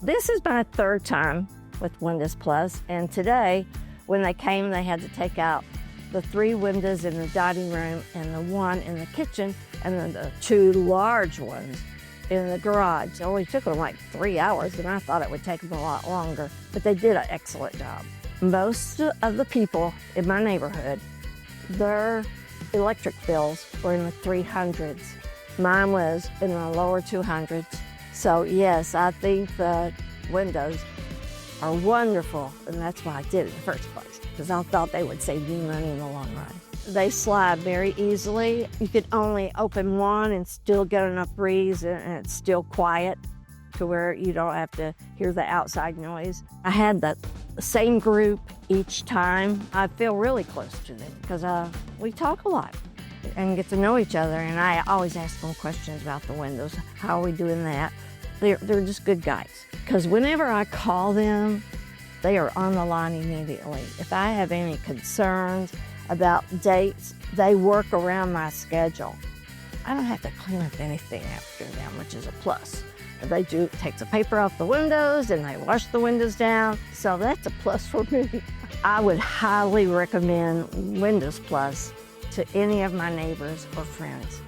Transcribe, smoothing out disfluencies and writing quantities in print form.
This is my third time with Windows Plus, and today, when they came, they had to take out the 3 windows in the dining room and the 1 in the kitchen, and then the 2 large ones in the garage. It only took them like 3 hours, and I thought it would take them a lot longer, but they did an excellent job. Most of the people in my neighborhood, their electric bills were in the 300s. Mine was in the lower 200s. So yes, I think the windows are wonderful, and that's why I did it in the first place, because I thought they would save me money in the long run. They slide very easily. You could only open one and still get enough breeze, and it's still quiet to where you don't have to hear the outside noise. I had the same group each time. I feel really close to them because we talk a lot and get to know each other, and I always ask them questions about the windows. How are we doing that? They're just good guys, because whenever I call them, they are on the line immediately. If I have any concerns about dates, they work around my schedule. I don't have to clean up anything after them, which is a plus. They do take the paper off the windows and they wash the windows down, so that's a plus for me. I would highly recommend Windows Plus to any of my neighbors or friends.